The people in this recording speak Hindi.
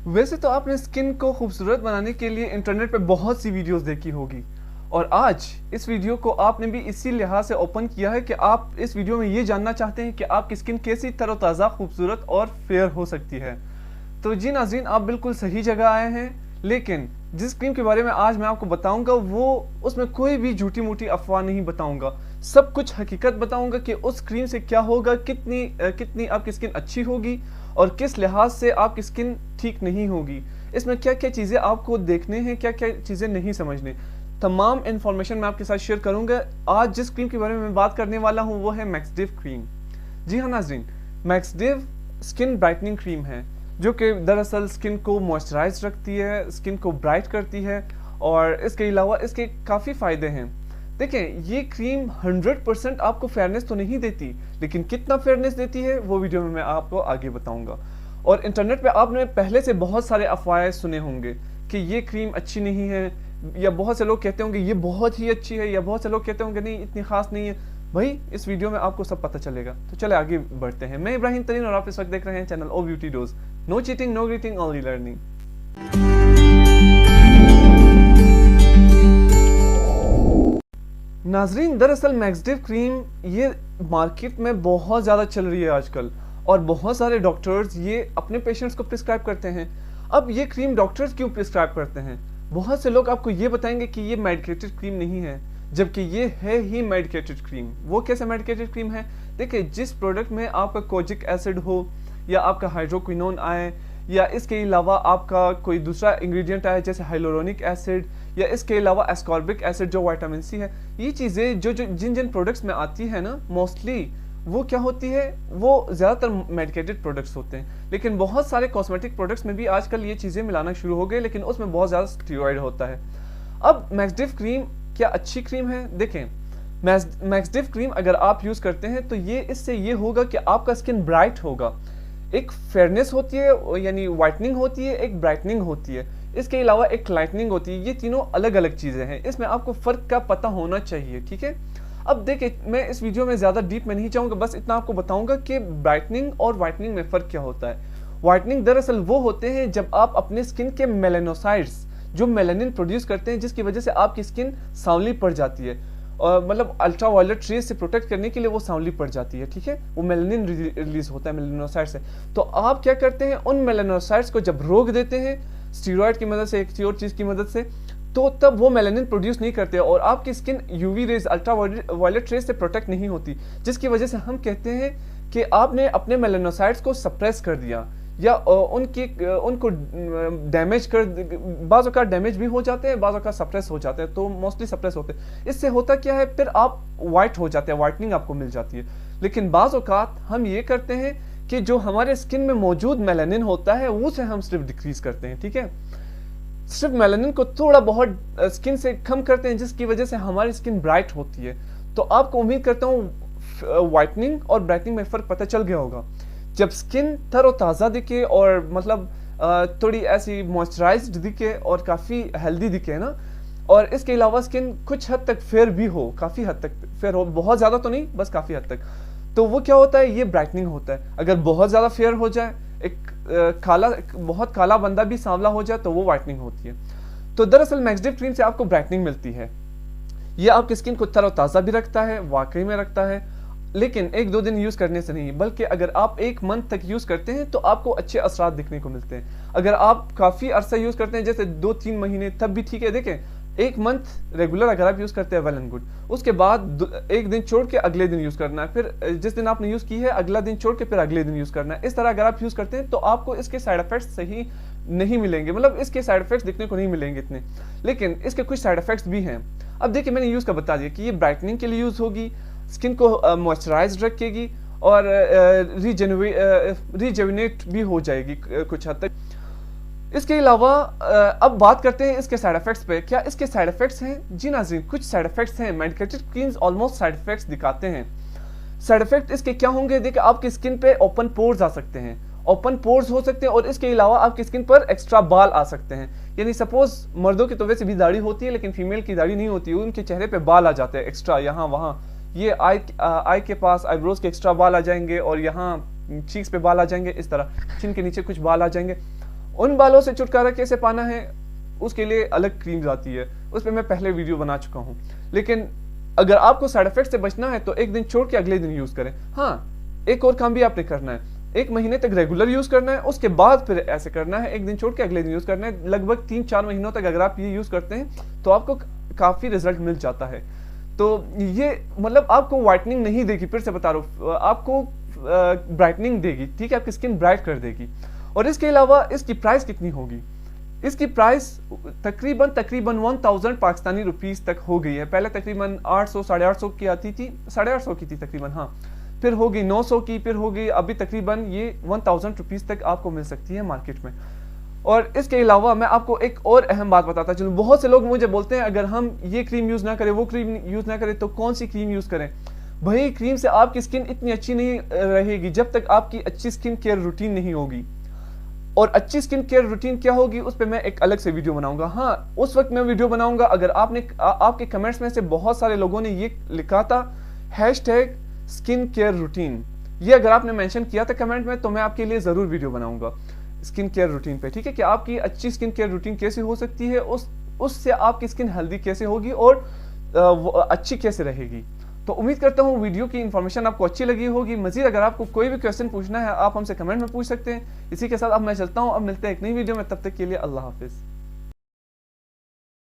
वैसे तो आपने स्किन को खूबसूरत बनाने के लिए इंटरनेट पे बहुत सी वीडियोस देखी होगी और आज इस वीडियो को आपने भी इसी लिहाज से ओपन किया है कि आप इस वीडियो में ये जानना चाहते हैं कि आपकी स्किन कैसी तरोताज़ा, खूबसूरत और फेयर हो सकती है। तो जी नाज़रीन, आप बिल्कुल सही जगह आए हैं। लेकिन जिस क्रीम के बारे में आज मैं आपको बताऊंगा वो उसमें कोई भी झूठी मूठी अफवाह नहीं बताऊंगा, सब कुछ हकीकत बताऊंगा कि उस क्रीम से क्या होगा, कितनी आपकी स्किन अच्छी होगी और किस लिहाज से आपकी स्किन ठीक नहीं होगी। इसमें क्या क्या चीज़ें आपको देखने हैं, क्या क्या चीज़ें नहीं समझने, तमाम इन्फॉर्मेशन मैं आपके साथ शेयर करूंगा। आज जिस क्रीम के बारे में मैं बात करने वाला हूं वो है मैक्सडिव क्रीम। जी हाँ नाज़रीन, मैक्सडिव स्किन ब्राइटनिंग क्रीम है जो कि दरअसल स्किन को मॉइस्चराइज रखती है, स्किन को ब्राइट करती है और इसके अलावा इसके काफ़ी फ़ायदे हैं। देखें, ये क्रीम 100% आपको फेयरनेस तो नहीं देती, लेकिन कितना फेयरनेस देती है वो वीडियो में मैं आपको आगे बताऊंगा। और इंटरनेट पे आपने पहले से बहुत सारे अफवाहें सुने होंगे कि ये क्रीम अच्छी नहीं है, या बहुत से लोग कहते होंगे ये बहुत ही अच्छी है, या बहुत से लोग कहते होंगे नहीं इतनी खास नहीं है। भाई इस वीडियो में आपको सब पता चलेगा। तो चले आगे बढ़ते हैं। मैं इब्राहिम तरीन और आप इस वक्त देख रहे हैं channel O beauty dose. No cheating, no greeting, only learning. नाजरीन, दरअसल मैक्सडिव क्रीम ये मार्केट में बहुत ज़्यादा चल रही है आजकल और बहुत सारे डॉक्टर्स ये अपने पेशेंट्स को प्रिस्क्राइब करते हैं। अब ये क्रीम डॉक्टर्स क्यों प्रिस्क्राइब करते हैं? बहुत से लोग आपको ये बताएंगे कि ये मेडिकेटेड क्रीम नहीं है, जबकि ये है ही मेडिकेटेड क्रीम। वो कैसे मेडिकेटेड क्रीम है? देखिए, जिस प्रोडक्ट में आपका कोजिक एसिड हो या आपका हाइड्रोक्विनोन आए या इसके अलावा आपका कोई दूसरा इंग्रेडिएंट आए जैसे हाइलोरोनिक एसिड या इसके अलावा एस्कॉर्बिक एसिड जो विटामिन सी है, ये चीज़ें जो जो जिन जिन प्रोडक्ट्स में आती है ना, मोस्टली वो क्या होती है, वो ज़्यादातर मेडिकेटेड प्रोडक्ट्स होते हैं। लेकिन बहुत सारे कॉस्मेटिक प्रोडक्ट्स में भी आजकल ये चीज़ें मिलाना शुरू हो गए, लेकिन उसमें बहुत ज़्यादा स्टीरॉयड होता है। अब मैक्सडिव क्रीम क्या अच्छी क्रीम है? देखें, मैक्सडिव क्रीम अगर आप यूज़ करते हैं तो ये इससे ये होगा कि आपका स्किन ब्राइट होगा। एक फेयरनेस होती है यानी वाइटनिंग होती है, एक ब्राइटनिंग होती है, इसके अलावा एक लाइटनिंग होती है। ये तीनों अलग अलग चीज़ें हैं, इसमें आपको फ़र्क का पता होना चाहिए, ठीक है। अब देखिए, मैं इस वीडियो में ज़्यादा डीप में नहीं जाऊँगा, बस इतना आपको बताऊँगा कि ब्राइटनिंग और वाइटनिंग में फ़र्क क्या होता है। वाइटनिंग दरअसल वो होते हैं जब आप अपने स्किन के मेलानोसाइट्स जो मेलानिन प्रोड्यूस करते हैं, जिसकी वजह से आपकी स्किन सांवली पड़ जाती है, मतलब अल्ट्रा वायलेट रेज से प्रोटेक्ट करने के लिए वो सांवली पड़ जाती है, ठीक है। वो मेलानिन रिलीज होता है मेलानोसाइट से। तो आप क्या करते हैं, उन मेलानोसाइट्स को जब रोक देते हैं स्टीरॉयड की मदद से, एक और चीज़ की मदद से, तो तब वो मेलानिन प्रोड्यूस नहीं करते और आपकी skin UV rays, ultra violet rays से प्रोटेक्ट नहीं होती, जिसकी वजह से हम कहते हैं कि आपने अपने मेलानोसाइट्स को सप्रेस कर दिया या उनको डैमेज कर। बाज़ औक़ात डैमेज भी हो जाते हैं, बाज़ औक़ात सप्रेस हो जाते हैं, तो मोस्टली सप्रेस होते हैं। इससे होता क्या है, फिर आप वाइट हो जाते हैं, वाइटनिंग आपको मिल जाती है। लेकिन बाज़ औक़ात हम ये करते हैं कि जो हमारे स्किन में मौजूद मेलानिन होता है उसे हम सिर्फ डिक्रीज करते हैं, ठीक है। सिर्फ मेलानिन को थोड़ा बहुत स्किन से कम करते हैं, जिसकी वजह से हमारी स्किन ब्राइट होती है। तो आपको उम्मीद करता हूँ वाइटनिंग और ब्राइटनिंग में फ़र्क पता चल गया होगा। जब स्किन तरोताज़ा दिखे और मतलब थोड़ी ऐसी मॉइस्चराइज्ड दिखे और काफ़ी हेल्दी दिखे ना, और इसके अलावा स्किन कुछ हद तक फेयर भी हो, काफ़ी हद तक फेयर हो, बहुत ज़्यादा तो नहीं, बस काफ़ी हद तक, तो वो क्या होता है, ये ब्राइटनिंग होता है। अगर बहुत ज़्यादा फेयर हो जाए, बहुत काला बंदा भी सांवला हो जाए, तो वो वाइटनिंग होती है। तो दरअसल मैक्सडिव क्रीम से आपको ब्राइटनिंग मिलती है। ये आपकी स्किन को तरोताज़ा भी रखता है, वाकई में रखता है, लेकिन एक दो दिन यूज़ करने से नहीं, बल्कि अगर आप एक मंथ तक यूज़ करते हैं तो आपको अच्छे असरात दिखने को मिलते हैं। अगर आप काफ़ी अरसा यूज़ करते हैं, जैसे 2-3 महीने, तब भी ठीक है। देखें, एक मंथ रेगुलर अगर आप यूज़ करते हैं, वेल एंड गुड। उसके बाद एक दिन छोड़ के अगले दिन यूज़ करना है, फिर जिस दिन आपने यूज़ की है अगला दिन छोड़ के फिर अगले दिन यूज़ करना है। इस तरह अगर आप यूज़ करते हैं तो आपको इसके साइड इफेक्ट्स सही नहीं मिलेंगे, मतलब इसके साइड इफेक्ट्स दिखने को नहीं मिलेंगे इतने, लेकिन इसके कुछ साइड इफेक्ट्स भी हैं। अब देखिए, मैंने यूज़ का बता दिया कि ये ब्राइटनिंग के लिए यूज़ होगी, स्किन को मॉइस्चराइज रखेगी और रिजेविनेट भी हो जाएगी कुछ हद तक। इसके अलावा अब बात करते हैं इसके साइड इफेक्ट्स पे। क्या इसके साइड इफेक्ट्स हैं? जी नाज़रीन, कुछ साइड इफेक्ट्स हैं। Medicated creams almost side effects दिखाते हैं। साइड इफेक्ट इसके क्या होंगे? देखिए, आपकी स्किन पे ओपन पोर्स आ सकते हैं, ओपन पोर्स हो सकते हैं, और इसके अलावा आपकी स्किन पर एक्स्ट्रा बाल आ सकते हैं। यानी सपोज मर्दों की तो वैसे भी दाढ़ी होती है, लेकिन फीमेल की दाढ़ी नहीं होती, उनके चेहरे पे बाल आ जाते हैं एक्स्ट्रा, यहाँ वहाँ। ये आई के पास आईब्रोज के एक्स्ट्रा बाल आ जाएंगे और यहाँ चीक्स पे बाल आ जाएंगे, इस तरह चिन के नीचे कुछ बाल आ जाएंगे। उन बालों से छुटकारा कैसे पाना है, उसके लिए अलग क्रीम्स आती है, उस पर मैं पहले वीडियो बना चुका हूँ। लेकिन अगर आपको साइड इफेक्ट से बचना है तो एक दिन छोड़ के अगले दिन यूज करें। हाँ, एक और काम भी आपने करना है, 1 महीने तक रेगुलर यूज करना है, उसके बाद फिर ऐसे करना है, एक दिन छोड़ के अगले दिन यूज करना है। लगभग 3-4 महीनों तक अगर आप ये यूज करते हैं तो आपको काफी रिजल्ट मिल जाता है। तो ये मतलब आपको व्हाइटनिंग नहीं देगी, फिर से बता रहा हूँ, आपको ब्राइटनिंग देगी, ठीक है, आपकी स्किन ब्राइट कर देगी। और इसके अलावा इसकी प्राइस कितनी होगी, इसकी प्राइस तकरीबन 1000 पाकिस्तानी रुपीस तक हो गई है। पहले तकरीबन 800 850 की आती थी, 850 की थी तकरीबन, हाँ, फिर हो गई 900 की, फिर हो गई अभी तकरीबन ये 1000 रुपीस तक आपको मिल सकती है मार्केट में। और इसके अलावा मैं आपको एक और अहम बात बताता चलूं, बहुत से लोग मुझे बोलते हैं अगर हम ये क्रीम यूज ना करें, वो क्रीम यूज ना करें, तो कौन सी क्रीम यूज करें। भाई, क्रीम से आपकी स्किन इतनी अच्छी नहीं रहेगी जब तक आपकी अच्छी स्किन केयर रूटीन नहीं होगी। और अच्छी स्किन केयर रूटीन क्या होगी उस पर मैं एक अलग से वीडियो बनाऊंगा। हाँ, उस वक्त मैं वीडियो बनाऊंगा अगर आपके कमेंट्स में से बहुत सारे लोगों ने ये लिखा था #स्किन केयर रूटीन, ये अगर आपने मेंशन किया था कमेंट में, तो मैं आपके लिए जरूर वीडियो बनाऊंगा स्किन केयर रूटीन पे, ठीक है, कि आपकी अच्छी स्किन केयर रूटीन कैसे हो सकती है, उससे आपकी स्किन हेल्दी कैसे होगी और वो अच्छी कैसे रहेगी। तो उम्मीद करता हूँ वीडियो की इन्फॉर्मेशन आपको अच्छी लगी होगी। मजीद अगर आपको कोई भी क्वेश्चन पूछना है आप हमसे कमेंट में पूछ सकते हैं। इसी के साथ अब मैं चलता हूँ, अब मिलते हैं एक नई वीडियो में, तब तक के लिए अल्लाह हाफिज़।